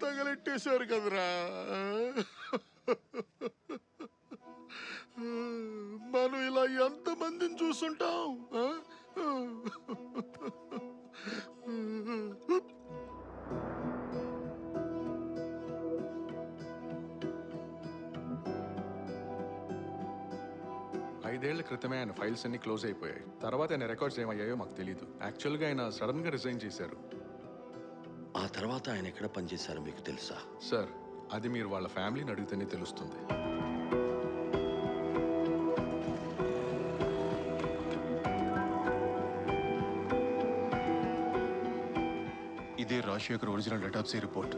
తగలెట్టేశారు కదరా. మనం ఇలా ఎంతమందిని చూసుంటాం. 5 ఏళ్ల క్రితమే ఆయన ఫైల్స్ అన్ని క్లోజ్ అయిపోయాయి. తర్వాత ఆయన రికార్డ్స్ ఏమయ్యాయో మాకు తెలియదు. యాక్చువల్గా ఆయన సడన్గా రిజైన్ చేశారు. ఆ తర్వాత ఆయన ఎక్కడ పనిచేశారో మీకు తెలుసా? సార్, అది మీరు వాళ్ళ ఫ్యామిలీని అడిగితేనే తెలుస్తుంది. ఇదే రాజశేఖర్ ఒరిజినల్ డెటాప్సీ రిపోర్ట్.